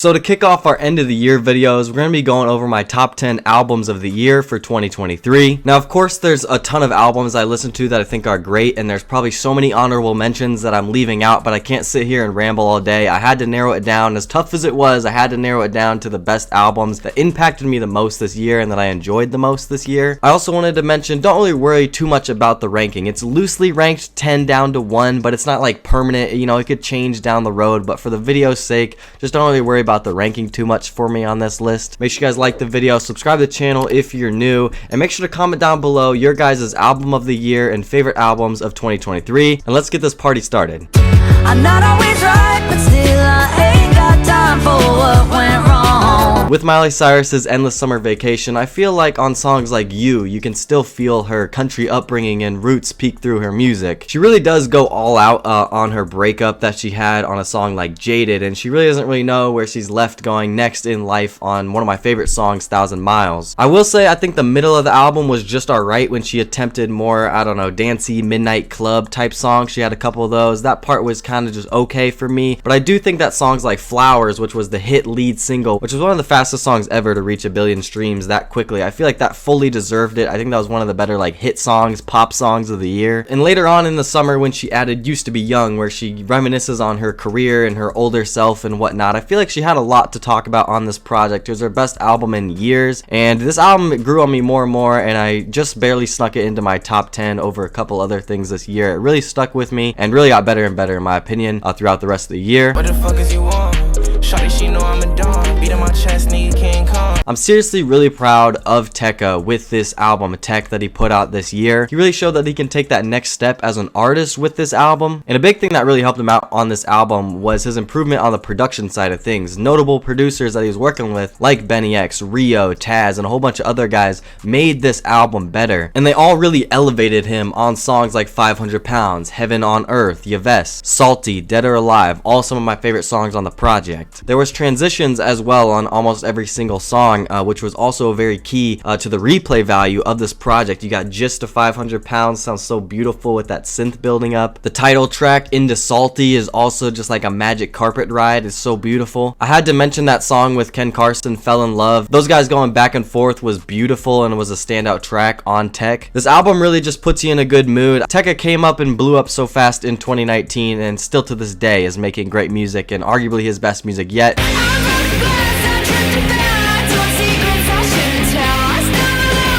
So to kick off our end of the year videos, we're going to be going over my top 10 albums of the year for 2023. Now, of course, there's a ton of albums I listen to that I think are great, and there's probably so many honorable mentions that I'm leaving out, but I can't sit here and ramble all day. I had to narrow it down. As tough as it was, I had to narrow it down to the best albums that impacted me the most this year and that I enjoyed the most this year. I also wanted to mention, don't really worry too much about the ranking. It's loosely ranked 10 down to 1, but it's not like permanent. You know, it could change down the road, but for the video's sake, just don't really worry about the ranking too much for me on this list. Make sure you guys like the video, subscribe to the channel if you're new, and make sure to comment down below your guys' album of the year and favorite albums of 2023, and let's get this party started. I'm not always right, but still I ain't got time for what went wrong. With Miley Cyrus's Endless Summer Vacation, I feel like on songs like You can still feel her country upbringing and roots peek through her music. She really does go all out on her breakup that she had on a song like Jaded, and she really doesn't really know where she's left going next in life on one of my favorite songs, 1,000 Miles. I will say I think the middle of the album was just alright when she attempted more, I don't know, dancey midnight club type songs. She had a couple of those. That part was kind of just okay for me, but I do think that songs like Flowers, which was the hit lead single, which was one of the fastest songs ever to reach 1 billion streams that quickly, I feel like that fully deserved it. I think that was one of the better like hit songs, pop songs of the year. And later on in the summer when she added Used to Be Young, where she reminisces on her career and her older self and whatnot, I feel like she had a lot to talk about on this project. It was her best album in years, and this album grew on me more and more, and I just barely snuck it into my top 10 over a couple other things this year. It really stuck with me and really got better and better in my opinion throughout the rest of the year. What the fuck is you on? Shawty, she know I'm a dog. Beat in my chest, need King Kong. I'm seriously really proud of Tekka with this album, Tech, that he put out this year. He really showed that he can take that next step as an artist with this album, and a big thing that really helped him out on this album was his improvement on the production side of things. Notable producers that he was working with, like Benny X, Rio, Taz, and a whole bunch of other guys, made this album better, and they all really elevated him on songs like 500 Pounds, Heaven on Earth, Yves, Salty, Dead or Alive, all some of my favorite songs on the project. There was transitions as well on almost every single song, which was also very key to the replay value of this project. You got Just to 500 Pounds, sounds so beautiful with that synth building up. The title track, Into Salty, is also just like a magic carpet ride. It's so beautiful. I had to mention that song with Ken Carson, Fell in Love. Those guys going back and forth was beautiful and was a standout track on Tech. This album really just puts you in a good mood. Tekka came up and blew up so fast in 2019 and still to this day is making great music and arguably his best music yet.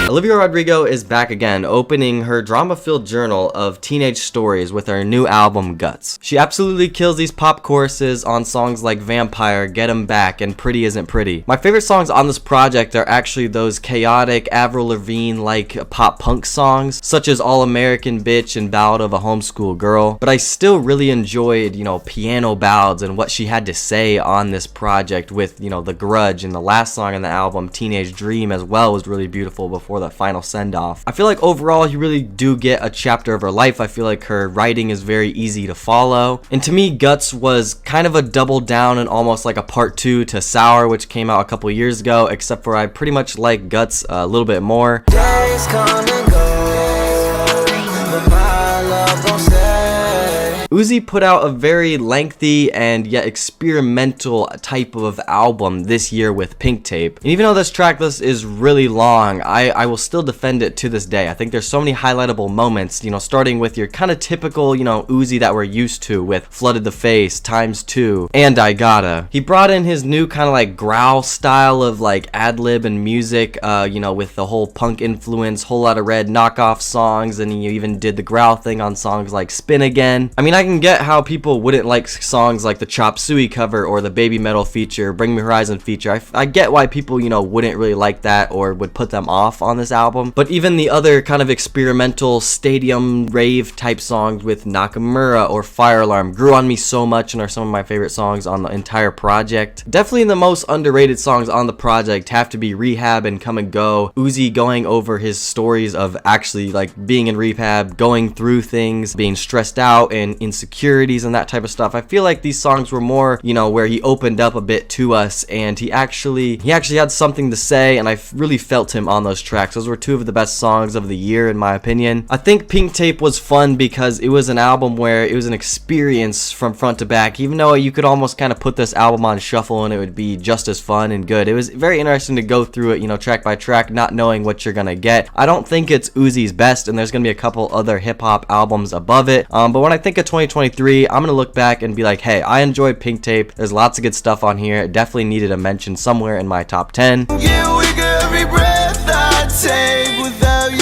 Olivia Rodrigo is back again, opening her drama-filled journal of teenage stories with her new album, Guts. She absolutely kills these pop choruses on songs like Vampire, Get 'Em Back, and Pretty Isn't Pretty. My favorite songs on this project are actually those chaotic, Avril Lavigne-like pop punk songs, such as All American Bitch and Ballad of a Homeschool Girl, but I still really enjoyed, you know, piano ballads and what she had to say on this project with, you know, The Grudge, and the last song on the album, Teenage Dream, as well, was really beautiful before that final send-off. I feel like overall you really do get a chapter of her life. I feel like her writing is very easy to follow, and to me Guts was kind of a double down and almost like a part 2 to Sour, which came out a couple years ago, except for I pretty much like Guts a little bit more. Days come and go, but my love don't stay. Uzi put out a very lengthy and yet experimental type of album this year with Pink Tape. And even though this track list is really long, I will still defend it to this day. I think there's so many highlightable moments, you know, starting with your kind of typical, you know, Uzi that we're used to with Flooded the Face, ×2, and I Gotta. He brought in his new kind of like growl style of like ad-lib and music, you know, with the whole punk influence, Whole Lotta Red knockoff songs, and he even did the growl thing on songs like Spin Again. I mean, I can get how people wouldn't like songs like the Chop Suey cover or the Baby Metal feature, Bring Me Horizon feature. I get why people, you know, wouldn't really like that or would put them off on this album. But even the other kind of experimental stadium rave type songs with Nakamura or Fire Alarm grew on me so much and are some of my favorite songs on the entire project. Definitely the most underrated songs on the project have to be Rehab and Come and Go. Uzi going over his stories of actually like being in rehab, going through things, being stressed out and insecurities and that type of stuff. I feel like these songs were more, you know, where he opened up a bit to us, and he actually had something to say, and I really felt him on those tracks. Those were two of the best songs of the year in my opinion. I think Pink Tape was fun because it was an album where it was an experience from front to back, even though you could almost kind of put this album on shuffle and it would be just as fun and good. It was very interesting to go through it, you know, track by track, not knowing what you're gonna get. I don't think it's Uzi's best, and there's gonna be a couple other hip-hop albums above it, but when I think of 2023, I'm gonna look back and be like, hey, I enjoyed Pink Tape. There's lots of good stuff on here. It definitely needed a mention somewhere in my top 10. Yeah, we get every breath I take without you.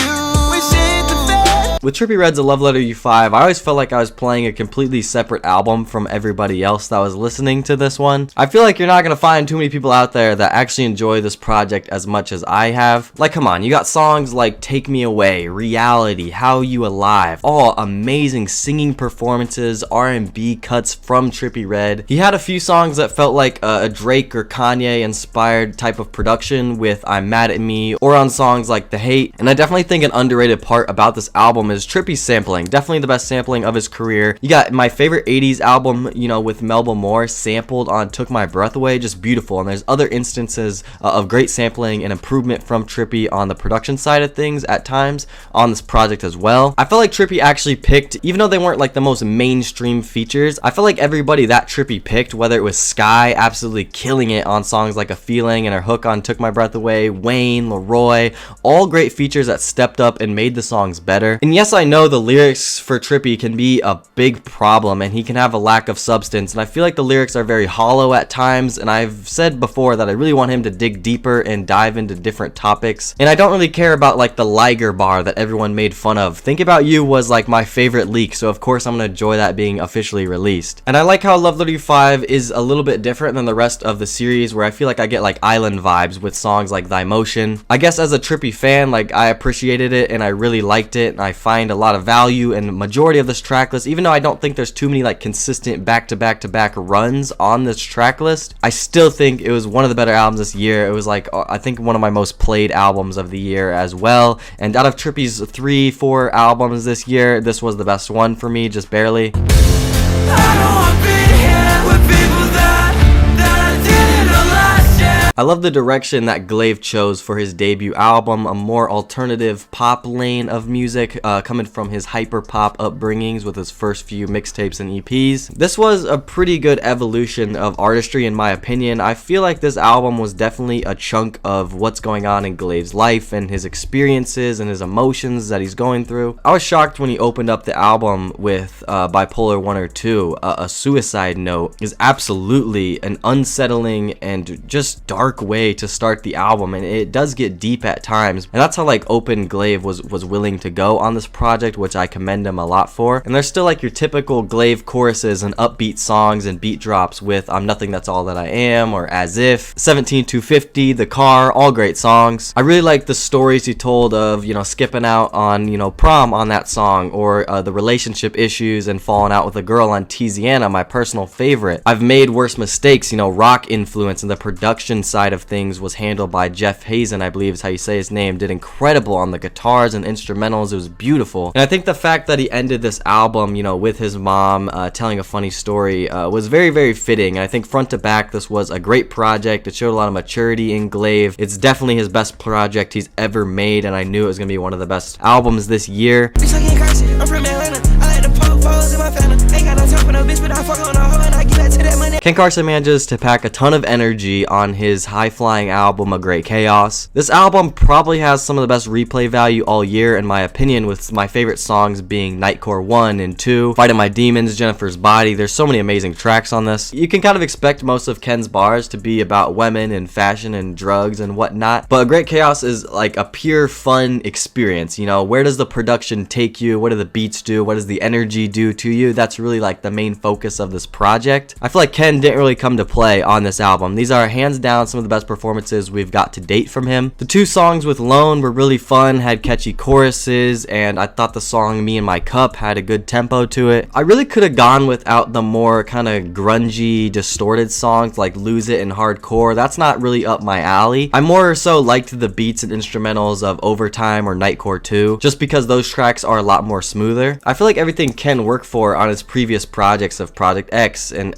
With Trippie Redd's A Love Letter U5, I always felt like I was playing a completely separate album from everybody else that was listening to this one. I feel like you're not going to find too many people out there that actually enjoy this project as much as I have. Like, come on, you got songs like Take Me Away, Reality, How You Alive, all amazing singing performances, R&B cuts from Trippie Redd. He had a few songs that felt like a Drake or Kanye inspired type of production with I'm Mad at Me, or on songs like The Hate. And I definitely think an underrated part about this album is Trippie's sampling. Definitely the best sampling of his career. You got my favorite 80s album, you know, with Melba Moore sampled on Took My Breath Away, just beautiful. And there's other instances of great sampling and improvement from Trippie on the production side of things at times on this project as well. I felt like Trippie actually picked, even though they weren't like the most mainstream features, I felt like everybody that Trippie picked, whether it was Sky absolutely killing it on songs like A Feeling and her hook on Took My Breath Away, Wayne, Leroy, all great features that stepped up and made the songs better. And yes, I know the lyrics for Trippie can be a big problem and he can have a lack of substance, and I feel like the lyrics are very hollow at times, and I've said before that I really want him to dig deeper and dive into different topics. And I don't really care about like the Liger bar that everyone made fun of. Think About You was like my favorite leak, so of course I'm gonna enjoy that being officially released. And I like how Love Letter 5 is a little bit different than the rest of the series, where I feel like I get like island vibes with songs like Thy Motion. I guess as a Trippie fan, like I appreciated it and I really liked it, and I find a lot of value in the majority of this track list. Even though I don't think there's too many like consistent back-to-back-to-back runs on this track list, I still think it was one of the better albums this year. It was like I think one of my most played albums of the year as well, and out of Trippie's 3-4 albums this year, this was the best one for me, just barely. I love the direction that Glaive chose for his debut album, a more alternative pop lane of music, coming from his hyper pop upbringings with his first few mixtapes and EPs. This was a pretty good evolution of artistry in my opinion. I feel like this album was definitely a chunk of what's going on in Glaive's life and his experiences and his emotions that he's going through. I was shocked when he opened up the album with Bipolar 1 or 2. A Suicide Note is absolutely an unsettling and just dark way to start the album, and it does get deep at times, and that's how like open Glaive was willing to go on this project, which I commend him a lot for. And there's still like your typical Glaive choruses and upbeat songs and beat drops with I'm Nothing That's All That I Am or As If, 17250, The Car, all great songs. I really like the stories he told of, you know, skipping out on, you know, prom on that song, or the relationship issues and falling out with a girl on Tiziana, my personal favorite. I've Made Worse Mistakes, you know, rock influence, and the production side of things was handled by Jeff Hazen, I believe is how you say his name. Did incredible on the guitars and instrumentals. It was beautiful. And I think the fact that he ended this album, you know, with his mom telling a funny story was very, very fitting. And I think front to back, this was a great project. It showed a lot of maturity in Glaive. It's definitely his best project he's ever made, and I knew it was gonna be one of the best albums this year. Ken Carson manages to pack a ton of energy on his high-flying album, A Great Chaos. This album probably has some of the best replay value all year, in my opinion, with my favorite songs being Nightcore 1 and 2, Fighting My Demons, Jennifer's Body. There's so many amazing tracks on this. You can kind of expect most of Ken's bars to be about women and fashion and drugs and whatnot, but A Great Chaos is like a pure fun experience. You know, where does the production take you? What do the beats do? What does the energy do to you? That's really like the main focus of this project. project. I feel like Ken didn't really come to play on this album. These are hands down some of the best performances we've got to date from him. The 2 songs with Lone were really fun, had catchy choruses, and I thought the song Me and My Cup had a good tempo to it. I really could have gone without the more kind of grungy, distorted songs like Lose It and Hardcore. That's not really up my alley. I more so liked the beats and instrumentals of Overtime or Nightcore 2, just because those tracks are a lot more smoother. I feel like everything Ken worked for on his previous projects of Project X and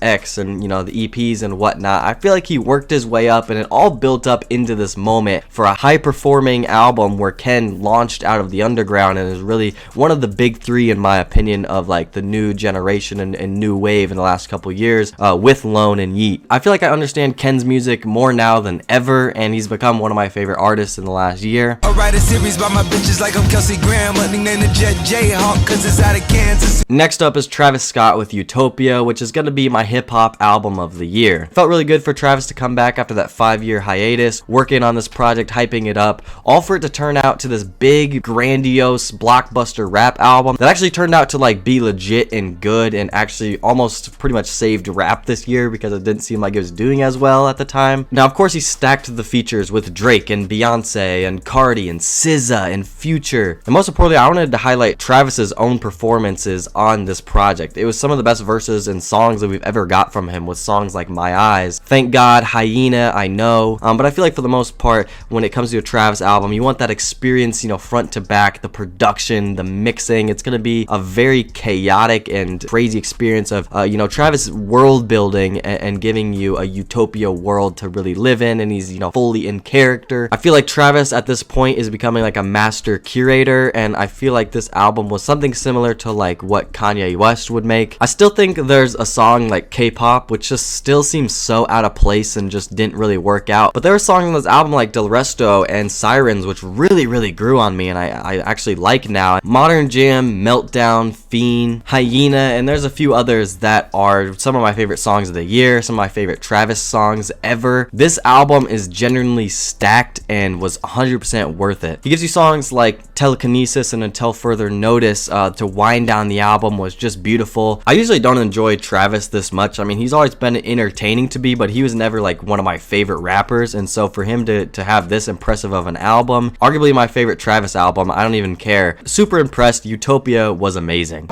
you know, the EPs and whatnot, I feel like he worked his way up and it all built up into this moment for a high performing album where Ken launched out of the underground and is really one of the big 3 in my opinion of like the new generation and new wave in the last couple years with Lone and Yeet. I feel like I understand Ken's music more now than ever, and he's become one of my favorite artists in the last year. I write a series by my bitches like I'm Kelsey Graham, nickname the Jet Jayhawk cause it's out of Kansas. Next up is Travis Scott with Utopia, which is going to be my hip-hop album of the year. Felt really good for Travis to come back after that 5-year hiatus, working on this project, hyping it up, all for it to turn out to this big, grandiose, blockbuster rap album that actually turned out to like be legit and good and actually almost pretty much saved rap this year because it didn't seem like it was doing as well at the time. Now, of course, he stacked the features with Drake and Beyonce and Cardi and SZA and Future. And most importantly, I wanted to highlight Travis's own performances on this project. It was some of the best verses and songs that we've ever got from him, with songs like My Eyes, Thank God, Hyena, I Know. But I feel like for the most part, when it comes to a Travis album, you want that experience, you know, front to back, the production, the mixing. It's going to be a very chaotic and crazy experience of, you know, Travis world building and giving you a utopia world to really live in, and he's, you know, fully in character. I feel like Travis at this point is becoming like a master curator, and I feel like this album was something similar to like what Kanye West would make. I still think there's a song like K-pop which just still seems so out of place and just didn't really work out, but there are songs on this album like Del Resto and Sirens which really grew on me and I actually like now. Modern Jam, Meltdown, Fiend, Hyena, and there's a few others that are some of my favorite songs of the year, some of my favorite Travis songs ever. This album is genuinely stacked and was 100% worth it. He gives you songs like Telekinesis and Until Further Notice to wind down the album was just beautiful. I usually don't enjoy Travis this much. I mean, he's always been entertaining to me, but he was never like one of my favorite rappers, and so for him to have this impressive of an album, arguably my favorite Travis album, I don't even care. Super impressed. Utopia was amazing.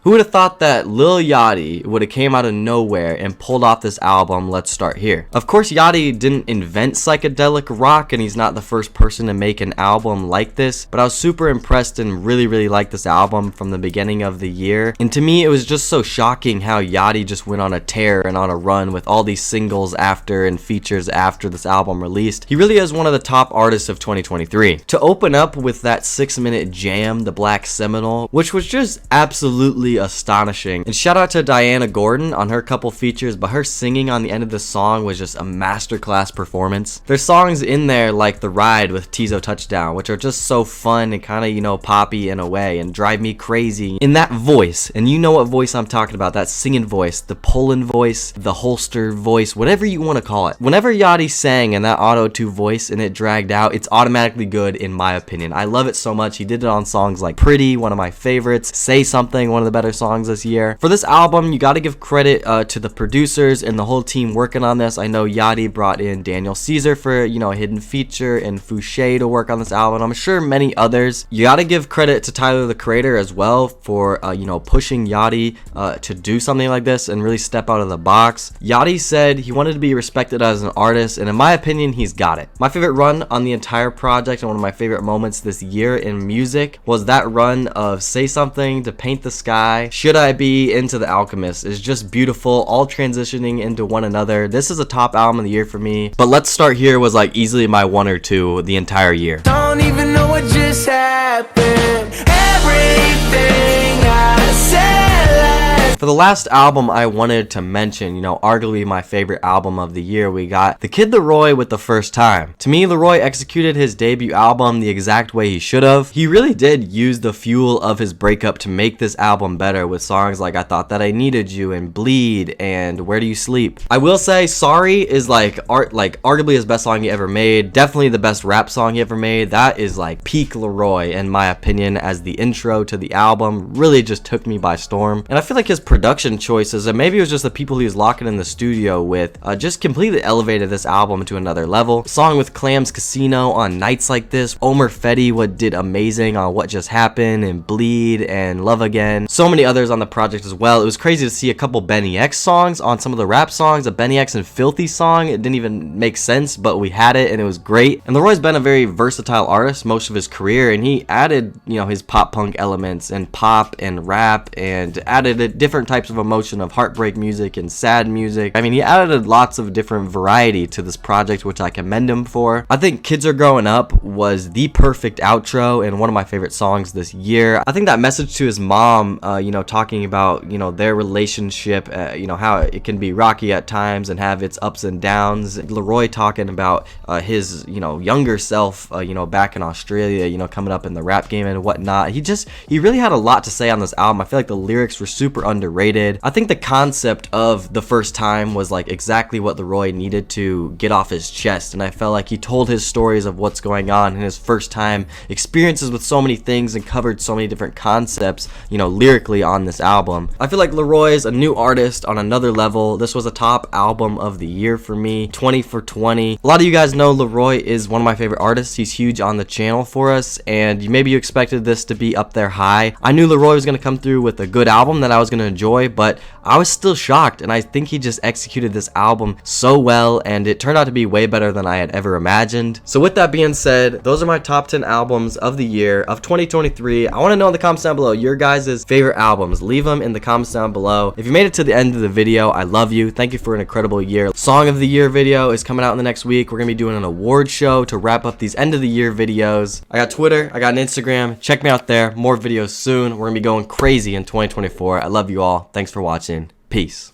Who would have thought that Lil Yachty would have came out of nowhere and pulled off this album? Let's start here. Of course, Yachty didn't invent psychedelic rock, and he's not the first person to make an album like this, but I was super impressed and really liked this album from the beginning of the year. And to me, it was just so shocking how Yachty just went on a tear and on a run with all these singles after and features after this album released. He really is one of the top artists of 2023. To open up with that 6-minute jam, The Black Seminole, which was just absolutely astonishing. And shout out to Diana Gordon on her couple features, but her singing on the end of the song was just a masterclass performance. There's songs in there like The Ride with Tizo Touchdown, which are just so fun and kind of, you know, poppy in a way and drive me crazy. In that voice, and you know what voice I'm talking about, that singing voice, the Poland voice, the holster voice, whatever you want to call it. Whenever Yachty sang in that auto-tune voice and it dragged out, it's automatically good in my opinion. I love it so much. He did it on songs like Pretty, one of my favorites, Say Something, one of the better songs this year. For this album, you got to give credit to the producers and the whole team working on this. I know Yachty brought in Daniel Caesar for, you know, a hidden feature and Fouché to work on this album. I'm sure many others. You got to give credit to Tyler the Creator as well for you know, pushing Yachty to do something like this and really step out of the box. Yachty said he wanted to be respected as an artist, and in my opinion, he's got it. My favorite run on the entire project and one of my favorite moments this year in music was that run of Say Something to Paint the Sky, Should I Be, into The Alchemist. Is just beautiful, all transitioning into one another. This is a top album of the year for me, but Let's Start Here was like easily my 1 or 2 the entire year. Don't even know what just happened. Everything I said last For the last album I wanted to mention, you know, arguably my favorite album of the year, we got The Kid Laroi with The First Time. To me, Laroi executed his debut album the exact way he should have. He really did use the fuel of his breakup to make this album better with songs like I Thought That I Needed You and Bleed and Where Do You Sleep. I will say Sorry is like arguably his best song he ever made. Definitely the best rap song he ever made. That is like peak Laroi in my opinion, as the intro to the album really just took me by storm. And I feel like his production choices, and maybe it was just the people he was locking in the studio with, just completely elevated this album to another level. Song with Clams Casino on Nights Like This, Omer Fedi what did amazing on What Just Happened and Bleed and Love Again. So many others on the project as well. It was crazy to see a couple Benny X songs on some of the rap songs, a Benny X and Filthy song. It didn't even make sense, but we had it and it was great. And Laroi's been a very versatile artist most of his career, and he added, you know, his pop punk elements and pop and rap and added different types of emotion of heartbreak music and sad music. I mean, he added lots of different variety to this project, which I commend him for. I think Kids Are Growing Up was the perfect outro and one of my favorite songs this year. I think that message to his mom, you know, talking about, you know, their relationship, you know, how it can be rocky at times and have its ups and downs. Laroi talking about his, you know, younger self, you know, back in Australia, you know, coming up in the rap game and whatnot. He really had a lot to say on this album. I feel like the lyrics were super underrated. I think the concept of The First Time was like exactly what Laroi needed to get off his chest, and I felt like he told his stories of what's going on in his first time experiences with so many things and covered so many different concepts, you know, lyrically on this album. I feel like Laroi is a new artist on another level. This was a top album of the year for me, 20 for 20. A lot of you guys know Laroi is one of my favorite artists. He's huge on the channel for us, and maybe you expected this to be up there high. I knew Laroi was going to come through with a good album that I was going to enjoy, but I was still shocked, and I think he just executed this album so well, and it turned out to be way better than I had ever imagined. So with that being said, those are my top 10 albums of the year of 2023. I want to know in the comments down below your guys' favorite albums. Leave them in the comments down below. If you made it to the end of the video, I love you. Thank you for an incredible year. Song of the Year video is coming out in the next week. We're going to be doing an award show to wrap up these end of the year videos. I got Twitter, I got an Instagram. Check me out there. More videos soon. We're going to be going crazy in 2024. I love you all. Thanks for watching. Peace.